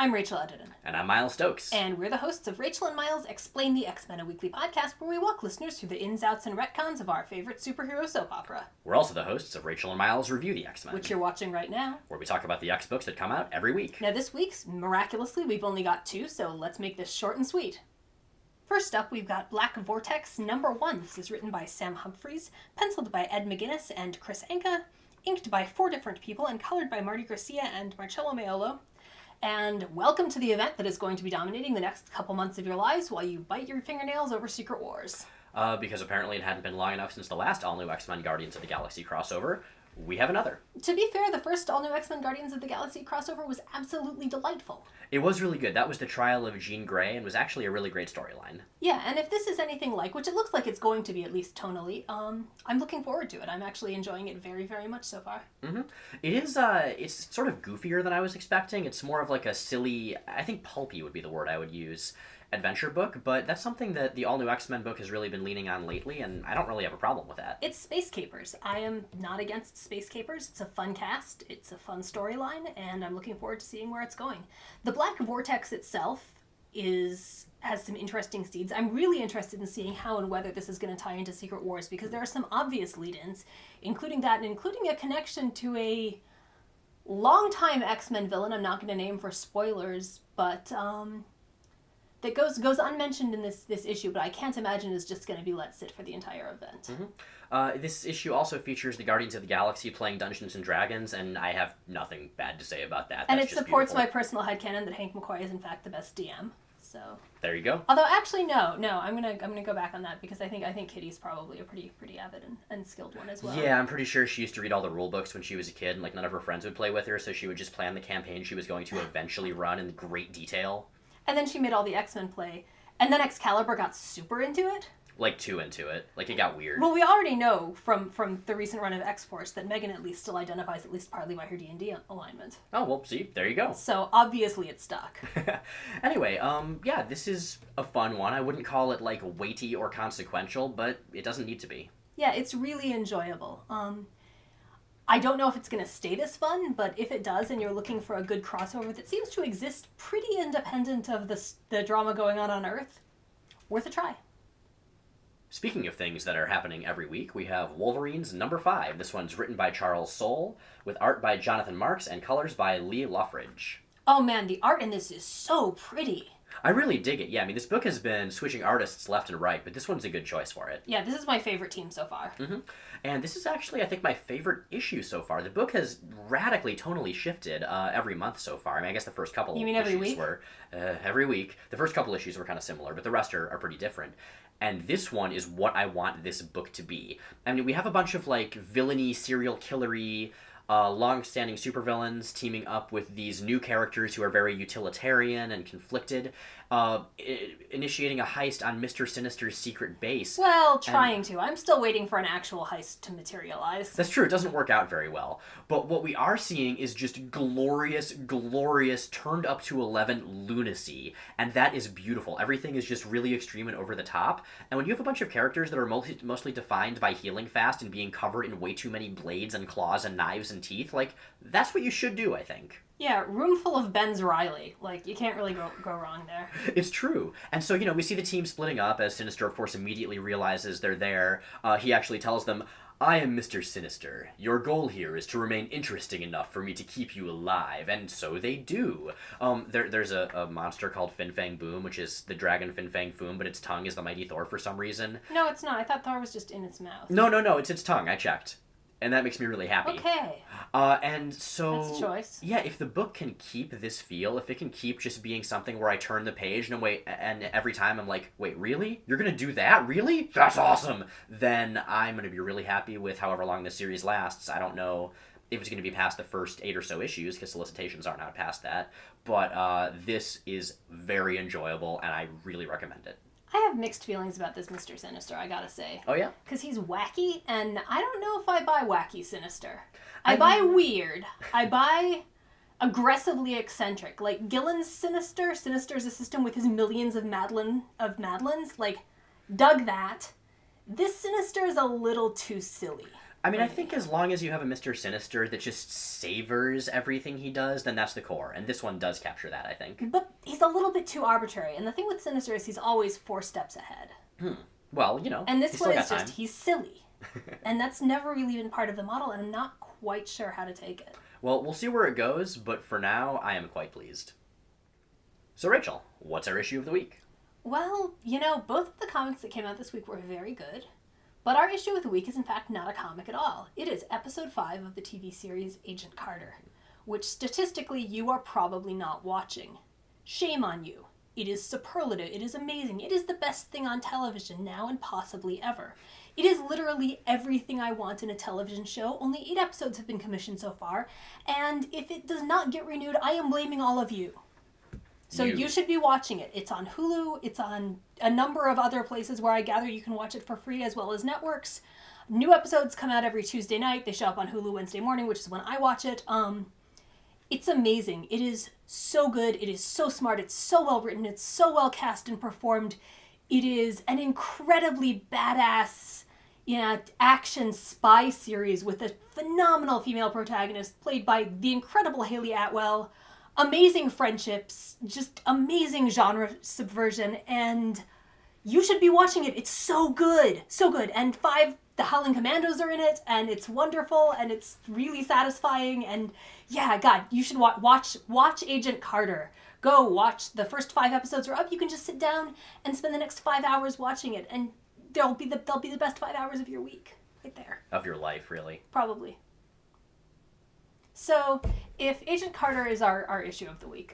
I'm Rachel Edidin. And I'm Miles Stokes. And we're the hosts of Rachel and Miles Explain the X-Men, a weekly podcast where we walk listeners through the ins, outs, and retcons of our favorite superhero soap opera. We're also the hosts of Rachel and Miles Review the X-Men. Which you're watching right now. Where we talk about the X books that come out every week. Now this week's, miraculously, we've only got 2, so let's make this short and sweet. First up, we've got Black Vortex #1. This is written by Sam Humphries, penciled by Ed McGuinness and Chris Anka, inked by 4 different people, and colored by Marty Garcia and Marcello Maiolo. And welcome to the event that is going to be dominating the next couple months of your lives while you bite your fingernails over Secret Wars. Because apparently it hadn't been long enough since the last all-new X-Men Guardians of the Galaxy crossover. We have another. To be fair, the first all-new X-Men Guardians of the Galaxy crossover was absolutely delightful. It was really good. That was the trial of Jean Grey and was actually a really great storyline. Yeah, and if this is anything like, which it looks like it's going to be at least tonally, I'm looking forward to it. I'm actually enjoying it very, very much so far. Mm-hmm. It is, it's sort of goofier than I was expecting. It's more of like a silly, I think pulpy would be the word I would use, adventure book, but that's something that the all-new X-Men book has really been leaning on lately, and I don't really have a problem with that. It's Space Capers. I am not against Space Capers. It's a fun cast, it's a fun storyline, and I'm looking forward to seeing where it's going. The Black Vortex itself has some interesting seeds. I'm really interested in seeing how and whether this is going to tie into Secret Wars, because there are some obvious lead-ins, including that, and including a connection to a longtime X-Men villain I'm not going to name for spoilers, but that goes unmentioned in this issue, but I can't imagine is just going to be let sit for the entire event. Mm-hmm. This issue also features the Guardians of the Galaxy playing Dungeons and Dragons, and I have nothing bad to say about that. And That's it just supports beautiful. my personal headcanon that Hank McCoy is in fact the best DM. So there you go. Although actually no, I'm gonna go back on that because I think Kitty's probably a pretty avid and skilled one as well. Yeah, I'm pretty sure she used to read all the rule books when she was a kid, and like none of her friends would play with her, so she would just plan the campaign she was going to eventually run in great detail. And then she made all the X-Men play. And then Excalibur got super into it. Like, too into it. Like, it got weird. Well, we already know from the recent run of X-Force that Megan at least still identifies at least partly by her D&D alignment. Oh, well, see, there you go. So, obviously it stuck. Anyway, yeah, this is a fun one. I wouldn't call it, like, weighty or consequential, but it doesn't need to be. Yeah, it's really enjoyable. I don't know if it's going to stay this fun, but if it does and you're looking for a good crossover that seems to exist pretty independent of the drama going on Earth, worth a try. Speaking of things that are happening every week, we have Wolverines #5. This one's written by Charles Soule, with art by Jonathan Marks and colors by Lee Luffridge. Oh man, the art in this is so pretty. I really dig it. Yeah, I mean, this book has been switching artists left and right, but this one's a good choice for it. Yeah, this is my favorite team so far. Mm-hmm. And this is actually, I think, my favorite issue so far. The book has radically tonally shifted every month so far. I mean, I guess the first couple issues were... every week. The first couple issues were kind of similar, but the rest are pretty different. And this one is what I want this book to be. I mean, we have a bunch of, like, villainy, serial killery... long-standing supervillains teaming up with these new characters who are very utilitarian and conflicted, initiating a heist on Mister Sinister's secret base. Well, trying to. I'm still waiting for an actual heist to materialize. That's true. It doesn't work out very well. But what we are seeing is just glorious, glorious, turned up to 11 lunacy. And that is beautiful. Everything is just really extreme and over the top. And when you have a bunch of characters that are mostly defined by healing fast and being covered in way too many blades and claws and knives and teeth, like, that's what you should do, I think. Yeah, room full of Ben's Riley. Like, you can't really go wrong there. It's true. And so, we see the team splitting up as Sinister, of course, immediately realizes they're there. He actually tells them, "I am Mister Sinister. Your goal here is to remain interesting enough for me to keep you alive." And so they do. There's a monster called Fin Fang Boom, which is the dragon Fin Fang Foom, but its tongue is the mighty Thor for some reason. No, it's not. I thought Thor was just in its mouth. No, it's its tongue. I checked. And that makes me really happy. Okay. And so... That's a choice. Yeah, if the book can keep this feel, if it can keep just being something where I turn the page and every time I'm like, wait, really? You're gonna do that? Really? That's awesome! Then I'm gonna be really happy with however long this series lasts. I don't know if it's gonna be past the first 8 or so issues, because solicitations aren't out past that. But this is very enjoyable, and I really recommend it. I have mixed feelings about this Mister Sinister, I gotta say. Oh, yeah? Because he's wacky, and I don't know if I buy wacky Sinister. I buy weird. I buy aggressively eccentric. Like, Gillen's Sinister. Sinister's a system with his millions of Madelines. Like, dug that. This Sinister is a little too silly. I mean, I think as long as you have a Mister Sinister that just savors everything he does, then that's the core. And this one does capture that, I think. But he's a little bit too arbitrary. And the thing with Sinister is he's always 4 steps ahead. Well, you know, and this one is just, he's silly. And that's never really been part of the model, and I'm not quite sure how to take it. Well, we'll see where it goes, but for now, I am quite pleased. So, Rachel, what's our issue of the week? Well, you know, both of the comics that came out this week were very good, but our issue of the week is in fact not a comic at all. It is episode 5 of the TV series Agent Carter, which statistically you are probably not watching. Shame on you. It is superlative. It is amazing. It is the best thing on television now and possibly ever. It is literally everything I want in a television show. Only 8 episodes have been commissioned so far, and if it does not get renewed, I am blaming all of you. So you should be watching it. It's on Hulu. It's on a number of other places where I gather you can watch it for free, as well as networks. New episodes come out every Tuesday night. They show up on Hulu Wednesday morning, which is when I watch it. It's amazing. It is so good. It is so smart. It's so well written. It's so well cast and performed. It is an incredibly badass, action spy series with a phenomenal female protagonist played by the incredible Hayley Atwell. Amazing friendships, just amazing genre subversion, and you should be watching it. It's so good. So good. And the Howling Commandos are in it, and it's wonderful, and it's really satisfying, and yeah, God, you should watch Agent Carter. Go watch. The first 5 episodes are up. You can just sit down and spend the next 5 hours watching it, and they'll be the best 5 hours of your week, right there. Of your life, really. Probably. So, if Agent Carter is our issue of the week,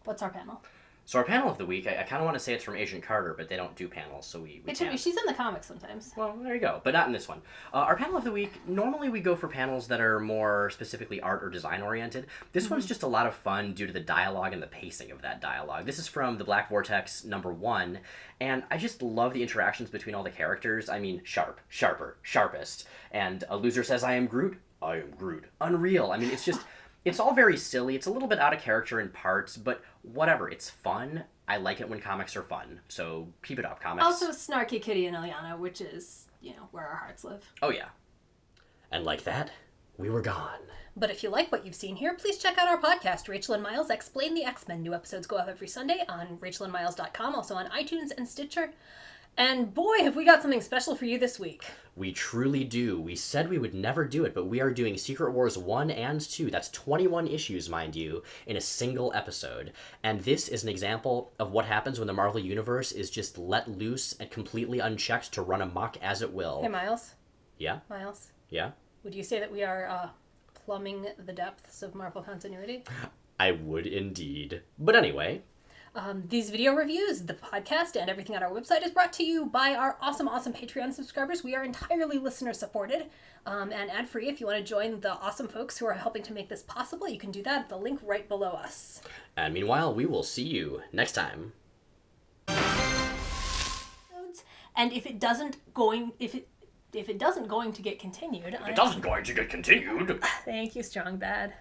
what's our panel? So our panel of the week, I kind of want to say it's from Agent Carter, but they don't do panels, so we can't. She's in the comics sometimes. Well, there you go, but not in this one. Our panel of the week, normally we go for panels that are more specifically art or design oriented. This one's just a lot of fun due to the dialogue and the pacing of that dialogue. This is from the Black Vortex #1, and I just love the interactions between all the characters. I mean, sharp, sharper, sharpest, and a loser says, I am Groot. I am Groot. Unreal. I mean, it's just... It's all very silly. It's a little bit out of character in parts, but whatever. It's fun. I like it when comics are fun. So keep it up, comics. Also Snarky Kitty and Ilyana, which is, where our hearts live. Oh, yeah. And like that, we were gone. But if you like what you've seen here, please check out our podcast, Rachel and Miles Explain the X-Men. New episodes go up every Sunday on rachelandmiles.com, also on iTunes and Stitcher. And boy, have we got something special for you this week. We truly do. We said we would never do it, but we are doing Secret Wars 1 and 2. That's 21 issues, mind you, in a single episode. And this is an example of what happens when the Marvel Universe is just let loose and completely unchecked to run amok as it will. Hey, Miles? Yeah? Miles? Yeah? Would you say that we are plumbing the depths of Marvel continuity? I would indeed. But anyway... These video reviews, the podcast, and everything on our website is brought to you by our awesome Patreon subscribers. We are entirely listener-supported and ad-free. If you want to join the awesome folks who are helping to make this possible, you can do that at the link right below us. And meanwhile, we will see you next time. And if it doesn't going to get continued... If it doesn't going to get continued... Thank you, Strong Bad.